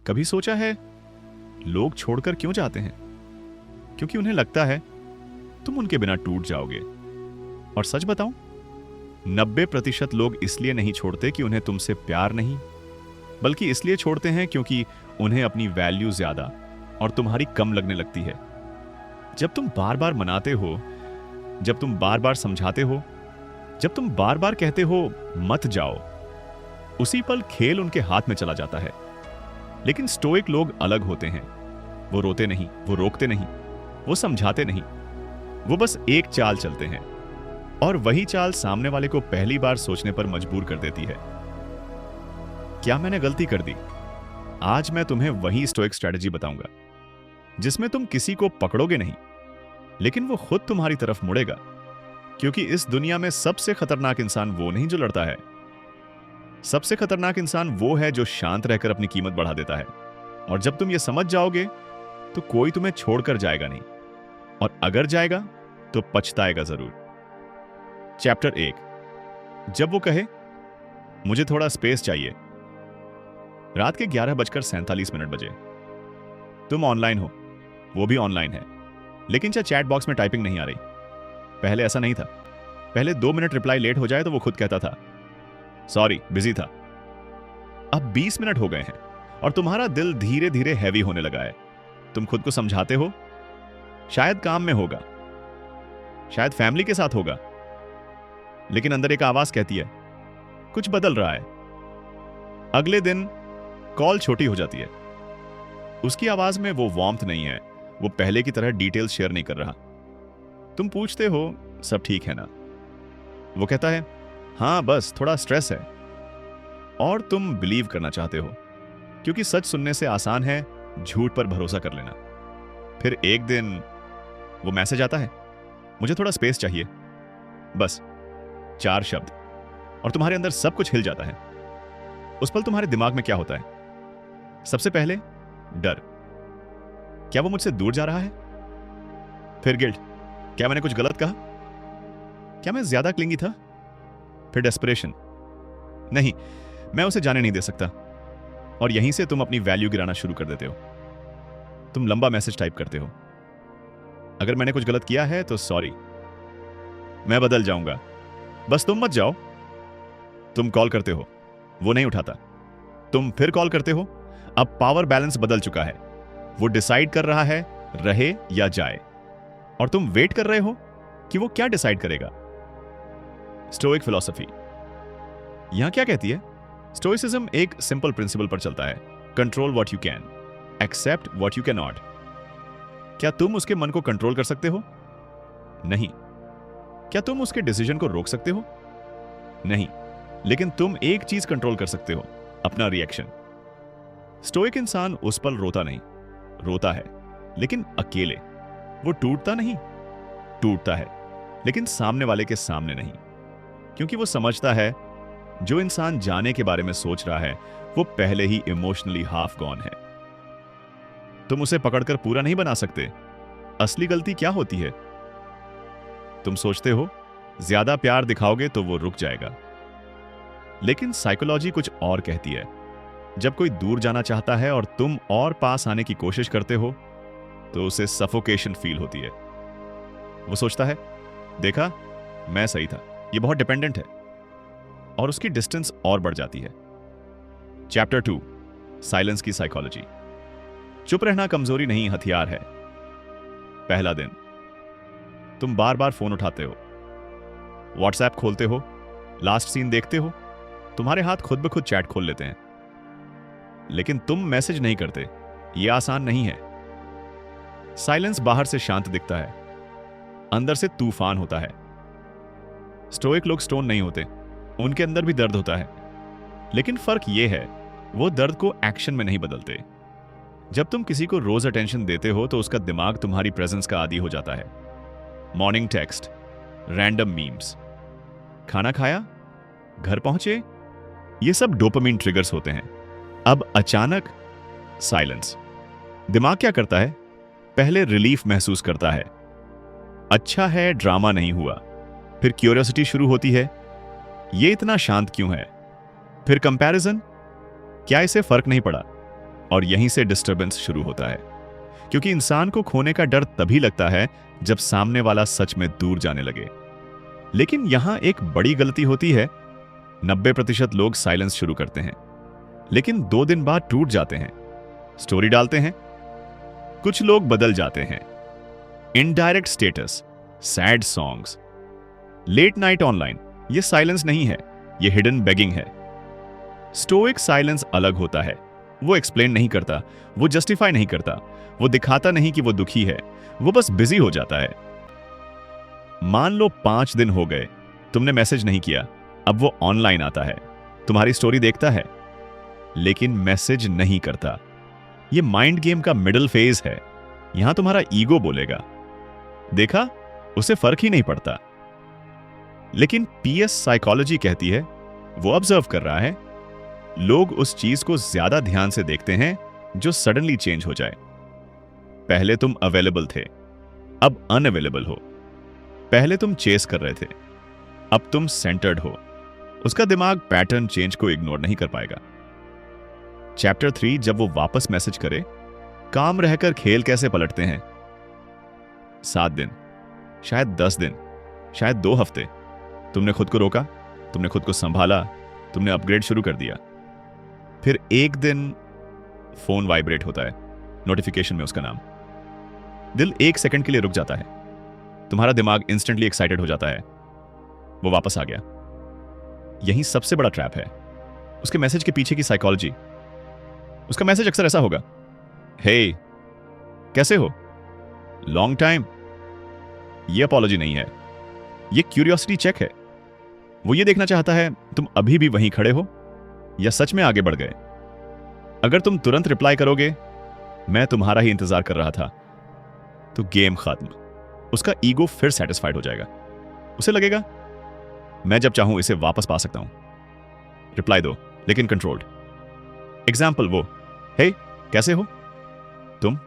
कभी सोचा है लोग छोड़कर क्यों जाते हैं? क्योंकि उन्हें लगता है तुम उनके बिना टूट जाओगे। और सच बताऊं, 90% लोग इसलिए नहीं छोड़ते कि उन्हें तुमसे प्यार नहीं, बल्कि इसलिए छोड़ते हैं क्योंकि उन्हें अपनी वैल्यू ज्यादा और तुम्हारी कम लगने लगती है। जब तुम बार बार मनाते हो, जब तुम बार बार समझाते हो, जब तुम बार बार कहते हो मत जाओ, उसी पल खेल उनके हाथ में चला जाता है। लेकिन स्टोइक लोग अलग होते हैं। वो रोते नहीं, वो रोकते नहीं, वो समझाते नहीं, वो बस एक चाल चलते हैं, और वही चाल सामने वाले को पहली बार सोचने पर मजबूर कर देती है। क्या मैंने गलती कर दी? आज मैं तुम्हें वही स्टोइक स्ट्रेटजी बताऊंगा जिसमें तुम किसी को पकड़ोगे नहीं, लेकिन वो खुद तुम्हारी तरफ मुड़ेगा। क्योंकि इस दुनिया में सबसे खतरनाक इंसान वो नहीं जो लड़ता है। सबसे खतरनाक इंसान वो है जो शांत रहकर अपनी कीमत बढ़ा देता है। और जब तुम ये समझ जाओगे तो कोई तुम्हें छोड़कर जाएगा नहीं, और अगर जाएगा तो पछताएगा जरूर। चैप्टर 1। जब वो कहे मुझे थोड़ा स्पेस चाहिए। रात के 11:47 बजे। तुम ऑनलाइन हो, वो भी ऑनलाइन है, लेकिन क्या चैट बॉक्स में टाइपिंग नहीं आ रही? पहले ऐसा नहीं था। पहले 2 मिनट रिप्लाई लेट हो जाए तो वो खुद कहता था सॉरी, बिजी था। अब 20 मिनट हो गए हैं और तुम्हारा दिल धीरे धीरे हैवी होने लगा है। तुम खुद को समझाते हो शायद काम में होगा, शायद फैमिली के साथ होगा, लेकिन अंदर एक आवाज कहती है कुछ बदल रहा है। अगले दिन कॉल छोटी हो जाती है। उसकी आवाज में वो वार्मथ नहीं है, वो पहले की तरह डिटेल्स शेयर नहीं कर रहा। तुम पूछते हो सब ठीक है ना? वो कहता है हाँ, बस थोड़ा स्ट्रेस है। और तुम बिलीव करना चाहते हो, क्योंकि सच सुनने से आसान है झूठ पर भरोसा कर लेना। फिर एक दिन वो मैसेज आता है मुझे थोड़ा स्पेस चाहिए। बस 4 शब्द, और तुम्हारे अंदर सब कुछ हिल जाता है। उस पल तुम्हारे दिमाग में क्या होता है? सबसे पहले डर, क्या वो मुझसे दूर जा रहा है? फिर गिल्ट, क्या मैंने कुछ गलत कहा? क्या मैं ज्यादा क्लिंगी था? फिर डेस्परेशन, नहीं, मैं उसे जाने नहीं दे सकता। और यहीं से तुम अपनी वैल्यू गिराना शुरू कर देते हो। तुम लंबा मैसेज टाइप करते हो, अगर मैंने कुछ गलत किया है तो सॉरी, मैं बदल जाऊंगा, बस तुम मत जाओ। तुम कॉल करते हो, वो नहीं उठाता। तुम फिर कॉल करते हो। अब पावर बैलेंस बदल चुका है। वो डिसाइड कर रहा है रहे या जाए, और तुम वेट कर रहे हो कि वो क्या डिसाइड करेगा। स्टोइक फिलॉसफी यहां क्या कहती है? स्टोइसिज्म एक सिंपल प्रिंसिपल पर चलता है, control what you can, accept what you can not. क्या तुम उसके मन को कंट्रोल कर सकते हो? नहीं। क्या तुम उसके डिसीजन को रोक सकते हो? नहीं। लेकिन तुम एक चीज कंट्रोल कर सकते हो, अपना रिएक्शन। स्टोइक इंसान उस पल रोता नहीं, रोता है लेकिन अकेले। वो टूटता नहीं, टूटता है लेकिन सामने वाले के सामने नहीं, क्योंकि वो समझता है जो इंसान जाने के बारे में सोच रहा है वो पहले ही इमोशनली हाफ गॉन है। तुम उसे पकड़कर पूरा नहीं बना सकते। असली गलती क्या होती है? तुम सोचते हो ज्यादा प्यार दिखाओगे तो वो रुक जाएगा, लेकिन साइकोलॉजी कुछ और कहती है। जब कोई दूर जाना चाहता है और तुम और पास आने की कोशिश करते हो तो उसे सफोकेशन फील होती है। वो सोचता है देखा, मैं सही था, ये बहुत डिपेंडेंट है, और उसकी डिस्टेंस और बढ़ जाती है। चैप्टर 2, साइलेंस की साइकोलॉजी। चुप रहना कमजोरी नहीं, हथियार है। पहला दिन, तुम बार बार फोन उठाते हो, व्हाट्सएप खोलते हो, लास्ट सीन देखते हो, तुम्हारे हाथ खुद ब खुद चैट खोल लेते हैं, लेकिन तुम मैसेज नहीं करते। यह आसान नहीं है। साइलेंस बाहर से शांत दिखता है, अंदर से तूफान होता है। स्टोइक लोग स्टोन नहीं होते, उनके अंदर भी दर्द होता है, लेकिन फर्क यह है वो दर्द को एक्शन में नहीं बदलते। जब तुम किसी को रोज अटेंशन देते हो तो उसका दिमाग तुम्हारी प्रेजेंस का आदी हो जाता है। मॉर्निंग टेक्स्ट, रैंडम मीम्स, खाना खाया, घर पहुंचे, ये सब डोपामिन ट्रिगर्स होते हैं। अब अचानक साइलेंस। दिमाग क्या करता है? पहले रिलीफ महसूस करता है, अच्छा है ड्रामा नहीं हुआ। फिर क्यूरियोसिटी शुरू होती है, ये इतना शांत क्यों है? फिर कंपैरिजन, क्या इसे फर्क नहीं पड़ा? और यहीं से डिस्टरबेंस शुरू होता है, क्योंकि इंसान को खोने का डर तभी लगता है जब सामने वाला सच में दूर जाने लगे। लेकिन यहां एक बड़ी गलती होती है। 90% लोग साइलेंस शुरू करते हैं, लेकिन 2 दिन बाद टूट जाते हैं। स्टोरी डालते हैं, कुछ लोग बदल जाते हैं। Indirect status, sad songs, late night online, ये साइलेंस नहीं है, ये हिडन बेगिंग है। स्टोइक साइलेंस अलग होता है। वो एक्सप्लेन नहीं करता, वो जस्टिफाई नहीं करता, वो दिखाता नहीं कि वो दुखी है, वो बस बिजी हो जाता है। मान लो 5 दिन हो गए, तुमने मैसेज नहीं किया, अब वो ऑनलाइन आता है, तुम्हारी स्टोरी देखता है, लेकिन मैसेज नहीं करता। ये माइंड गेम का मिडिल फेज है। यहां तुम्हारा ईगो बोलेगा, देखा, उसे फर्क ही नहीं पड़ता। लेकिन पीएस साइकोलॉजी कहती है, वो ऑब्जर्व कर रहा है। लोग उस चीज को ज्यादा ध्यान से देखते हैं जो सडनली चेंज हो जाए। पहले तुम अवेलेबल थे, अब अनअवेलेबल हो। पहले तुम चेस कर रहे थे, अब तुम सेंटर्ड हो। उसका दिमाग पैटर्न चेंज को इग्नोर नहीं कर पाएगा। चैप्टर 3, जब वो वापस मैसेज करे, काम रहकर खेल कैसे पलटते हैं। 7 दिन, शायद 10 दिन, शायद 2 हफ्ते। तुमने खुद को रोका, तुमने खुद को संभाला, तुमने अपग्रेड शुरू कर दिया। फिर एक दिन फोन वाइब्रेट होता है, नोटिफिकेशन में उसका नाम। दिल 1 सेकंड के लिए रुक जाता है, तुम्हारा दिमाग इंस्टेंटली एक्साइटेड हो जाता है, वो वापस आ गया। यही सबसे बड़ा ट्रैप है, उसके मैसेज के पीछे की साइकोलॉजी। उसका मैसेज अक्सर ऐसा होगा, हे कैसे हो, लॉन्ग टाइम। ये अपॉलॉजी नहीं है, ये क्यूरियोसिटी चेक है। वो ये देखना चाहता है तुम अभी भी वहीं खड़े हो या सच में आगे बढ़ गए। अगर तुम तुरंत रिप्लाई करोगे, मैं तुम्हारा ही इंतजार कर रहा था, तो गेम खत्म। उसका ईगो फिर सेटिस्फाइड हो जाएगा। उसे लगेगा, मैं जब चाहूं इसे वापस पा सकता हूं। रिप्लाई दो, लेकिन कंट्रोल्ड। एग्जाम्पल वो, हे कैसे हो तुम,